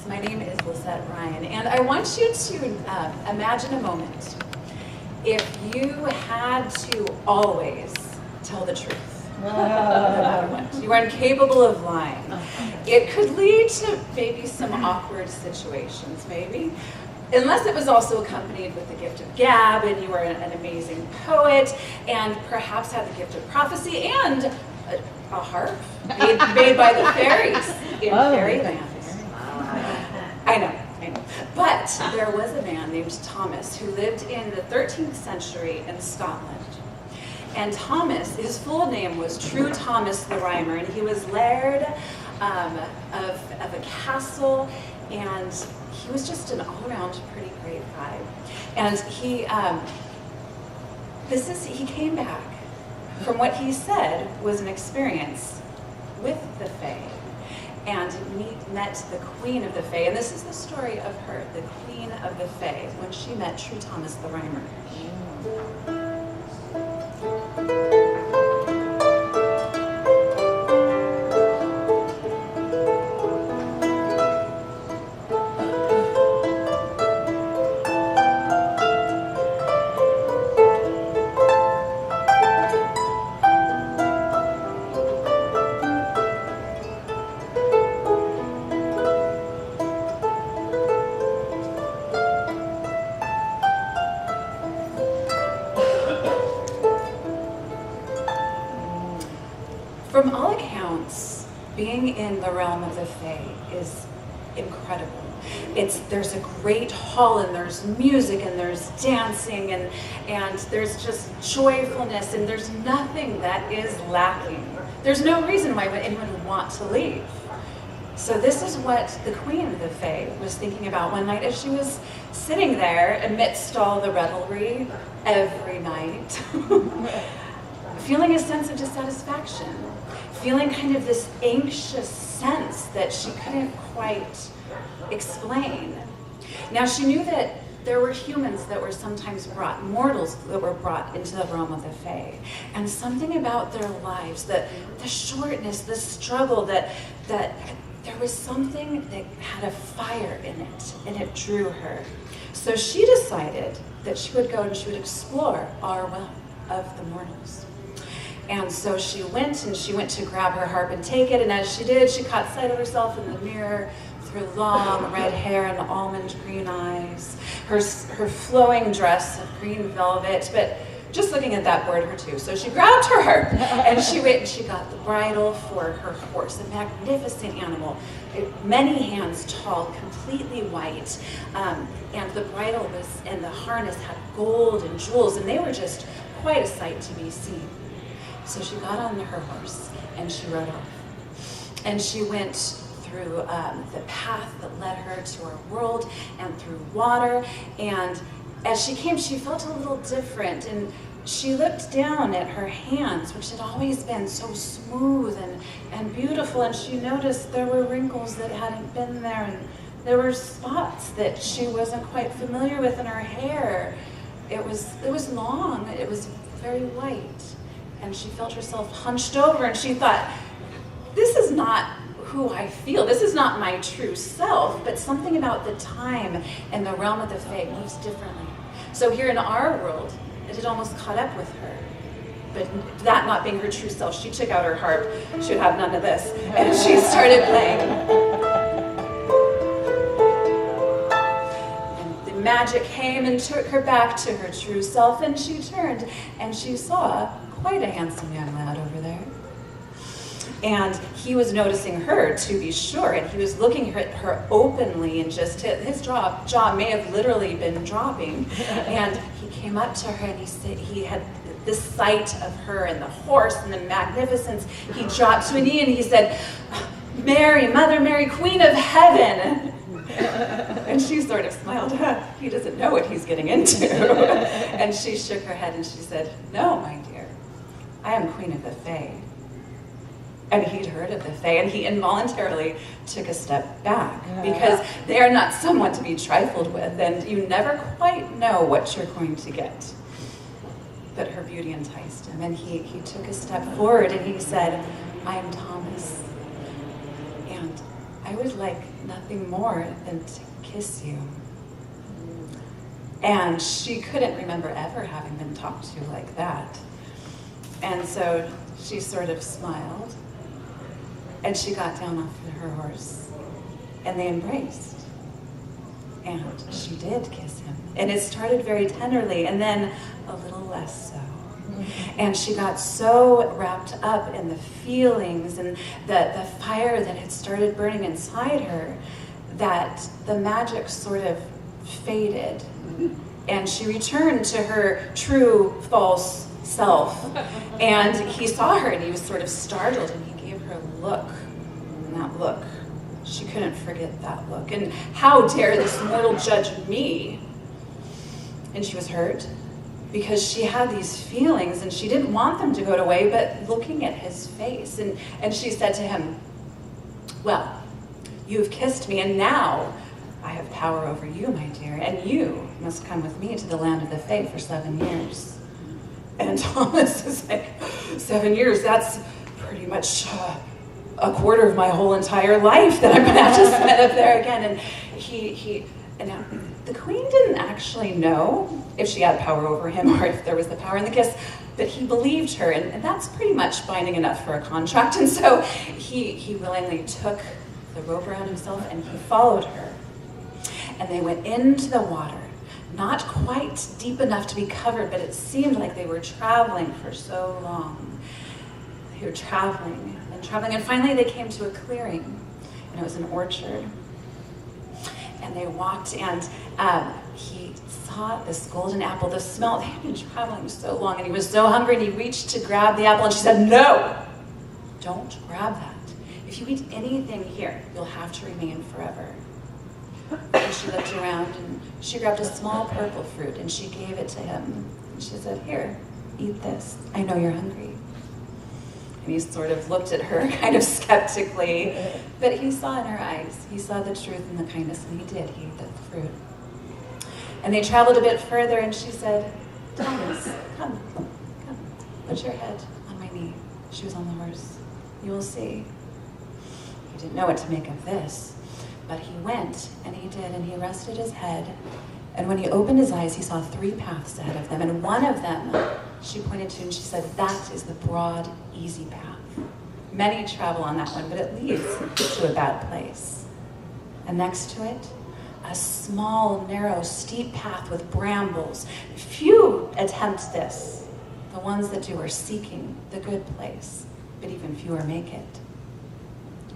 My name is Lissette Ryan, and I want you to imagine a moment. If you had to always tell the truth, no matter what, you are incapable of lying. It could lead to maybe some awkward situations, maybe. Unless it was also accompanied with the gift of gab, and you were an amazing poet, and perhaps had the gift of prophecy, and a harp made by the fairies in Faerie Realm. I know. But there was a man named Thomas who lived in the 13th century in Scotland. And Thomas, his full name was True Thomas the Rhymer, and he was laird of a castle, and he was just an all-around pretty great guy. And he came back from what he said was an experience with the Fae, and met the Queen of the Fae. And this is the story of her, the Queen of the Fae, when she met True Thomas the Rhymer. From all accounts, being in the realm of the Fae is incredible. There's a great hall, and there's music, and there's dancing, and there's just joyfulness, and there's nothing that is lacking. There's no reason why anyone would want to leave. So this is what the Queen of the Fae was thinking about one night as she was sitting there amidst all the revelry every night, feeling a sense of dissatisfaction, feeling kind of this anxious sense that she couldn't quite explain. Now she knew that there were humans that were sometimes brought, mortals that were brought into the realm of the Fae, and something about their lives, the shortness, the struggle, that there was something that had a fire in it, and it drew her. So she decided that she would go and she would explore our realm of the mortals. And so she went to grab her harp and take it, and as she did, she caught sight of herself in the mirror with her long red hair and almond green eyes, her flowing dress of green velvet, but just looking at that bored her too. So she grabbed her harp, and she went and she got the bridle for her horse, a magnificent animal, many hands tall, completely white, and the bridle and the harness had gold and jewels, and they were just quite a sight to be seen. So she got on her horse, and she rode off. And she went through the path that led her to our world, and through water. And as she came, she felt a little different. And she looked down at her hands, which had always been so smooth and beautiful. And she noticed there were wrinkles that hadn't been there. And there were spots that she wasn't quite familiar with in her hair. It was long. It was very white. And she felt herself hunched over, and she thought, this is not who I feel. This is not my true self, but something about the time and the realm of the Fae moves differently. So here in our world, it had almost caught up with her. But that not being her true self, she took out her harp. She would have none of this. And she started playing. And the magic came and took her back to her true self, and she turned, and she saw quite a handsome young lad over there. And he was noticing her, to be sure, and he was looking at her openly, and just his jaw may have literally been dropping. And he came up to her, and he said, he had this sight of her and the horse and the magnificence. He dropped to a knee, and he said, "Mary, Mother Mary, Queen of Heaven." And she sort of smiled. He doesn't know what he's getting into. And she shook her head, and she said, "No, my dear, I am Queen of the Fae." And he'd heard of the Fae, and he involuntarily took a step back, because they are not someone to be trifled with, and you never quite know what you're going to get. But her beauty enticed him, and he took a step forward, and he said, "I am Thomas, and I would like nothing more than to kiss you. And she couldn't remember ever having been talked to like that. And so she sort of smiled, and she got down off her horse, and they embraced. And she did kiss him. And it started very tenderly, and then a little less so. And she got so wrapped up in the feelings and the fire that had started burning inside her that the magic sort of faded. And she returned to her true, false self. And he saw her, and he was sort of startled, and he gave her a look. And that look, she couldn't forget that look. And how dare this mortal judge me? And she was hurt, because she had these feelings, and she didn't want them to go away, but looking at his face. And she said to him, well, you've kissed me, and now I have power over you, my dear, and you must come with me to the land of the Fae for 7 years. And Thomas is like, 7 years, that's pretty much a quarter of my whole entire life that I'm gonna have to spend up there again. And the queen didn't actually know if she had power over him or if there was the power in the kiss, but he believed her, and that's pretty much binding enough for a contract. And so he willingly took the robe around himself, and he followed her. And they went into the water, not quite deep enough to be covered, but it seemed like they were traveling for so long. They were traveling and traveling, and finally they came to a clearing, and it was an orchard. And they walked, and he saw this golden apple, the smell. They had been traveling so long, and he was so hungry, and he reached to grab the apple, and she said, no, don't grab that. If you eat anything here, you'll have to remain forever. And she looked around, and she grabbed a small purple fruit, and she gave it to him. And she said, here, eat this. I know you're hungry. And he sort of looked at her kind of skeptically, but he saw in her eyes, he saw the truth and the kindness, and he did. He ate the fruit. And they traveled a bit further, and she said, Thomas, come, put your head on my knee. She was on the horse. You will see. He didn't know what to make of this. But he went, and he did, and he rested his head. And when he opened his eyes, he saw 3 paths ahead of them. And one of them, she pointed to, and she said, that is the broad, easy path. Many travel on that one, but it leads to a bad place. And next to it, a small, narrow, steep path with brambles. Few attempt this. The ones that do are seeking the good place, but even fewer make it.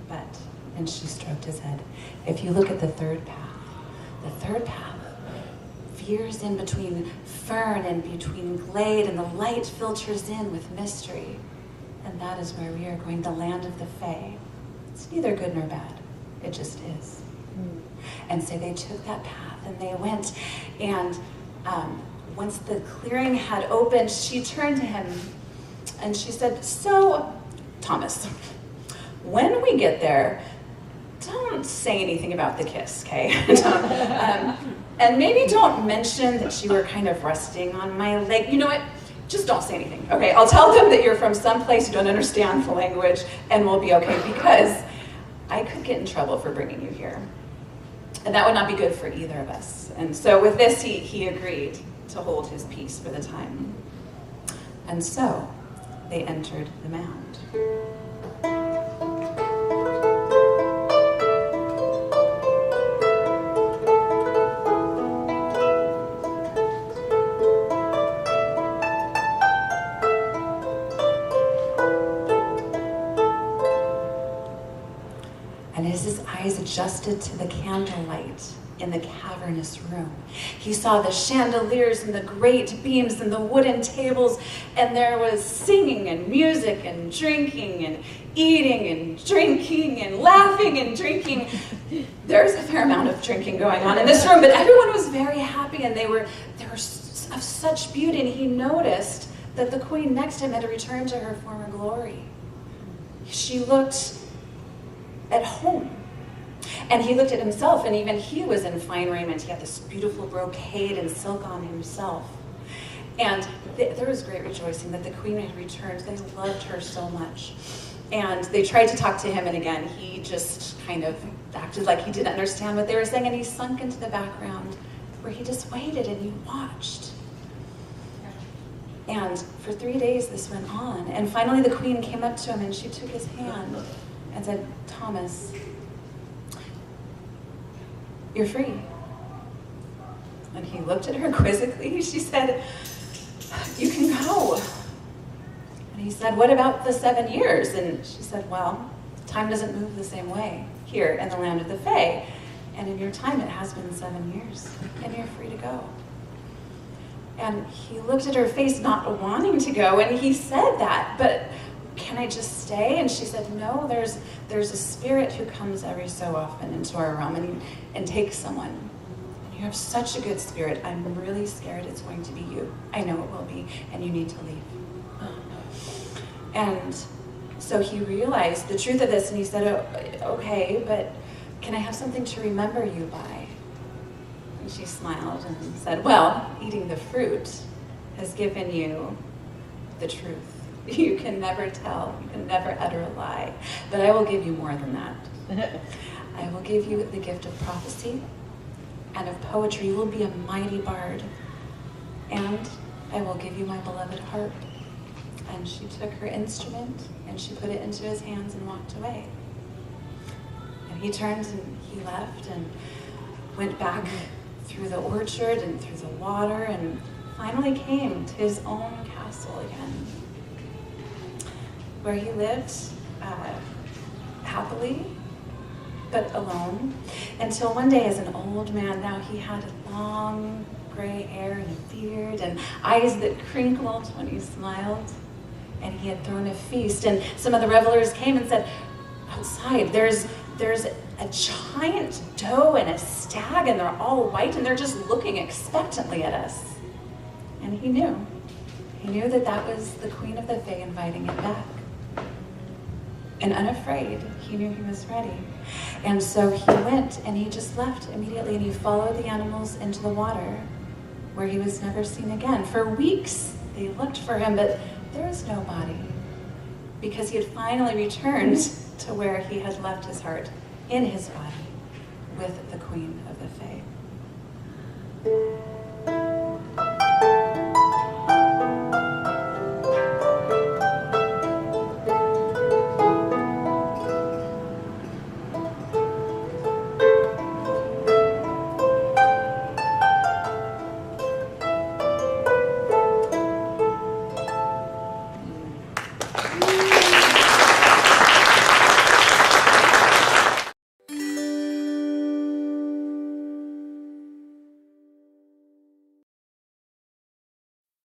But, and she stroked his head, if you look at the third path veers in between fern and between glade, and the light filters in with mystery. And that is where we are going, the land of the Fae. It's neither good nor bad. It just is. And so they took that path, and they went, and once the clearing had opened, she turned to him, and she said, so, Thomas, when we get there, don't say anything about the kiss, okay? And maybe don't mention that you were kind of resting on my leg. You know what? Just don't say anything, okay? I'll tell them that you're from some place you don't understand the language, and we'll be okay, because I could get in trouble for bringing you here. And that would not be good for either of us. And so with this, he agreed to hold his peace for the time. And so they entered the mound. Adjusted to the candlelight in the cavernous room, he saw the chandeliers and the great beams and the wooden tables, and there was singing and music and drinking and eating and drinking and laughing and drinking. There's a fair amount of drinking going on in this room, but everyone was very happy, and they were of such beauty, and he noticed that the queen next to him had returned to her former glory. She looked at home. And he looked at himself, and even he was in fine raiment. He had this beautiful brocade and silk on himself. And there was great rejoicing that the queen had returned. They loved her so much. And they tried to talk to him, and again, he just kind of acted like he didn't understand what they were saying, and he sunk into the background where he just waited and he watched. And for 3 days this went on, and finally the queen came up to him and she took his hand and said, "Thomas, you're free." And he looked at her quizzically. She said, "You can go." And he said, "What about the 7 years?" And she said, "Well, time doesn't move the same way here in the land of the Fae. And in your time, it has been 7 years, and you're free to go." And he looked at her face, not wanting to go, and he said that, "But can I just stay?" And she said, "No, there's a spirit who comes every so often into our realm and takes someone. And you have such a good spirit. I'm really scared it's going to be you. I know it will be, and you need to leave." And so he realized the truth of this, and he said, "Oh, okay, but can I have something to remember you by?" And she smiled and said, "Well, eating the fruit has given you the truth. You can never tell, you can never utter a lie, but I will give you more than that. I will give you the gift of prophecy and of poetry. You will be a mighty bard, and I will give you my beloved harp." And she took her instrument and she put it into his hands and walked away. And he turned and he left and went back through the orchard and through the water and finally came to his own castle again, where he lived happily but alone, until one day as an old man, now he had long gray hair and a beard and eyes that crinkled when he smiled, and he had thrown a feast, and some of the revelers came and said, "Outside there's a giant doe and a stag, and they're all white, and they're just looking expectantly at us." And he knew that that was the Queen of the Fae inviting him back. And unafraid, he knew he was ready. And so he went and he just left immediately, and he followed the animals into the water where he was never seen again. For weeks they looked for him, but there was no body, because he had finally returned to where he had left his heart, in his body, with the Queen of the Fae.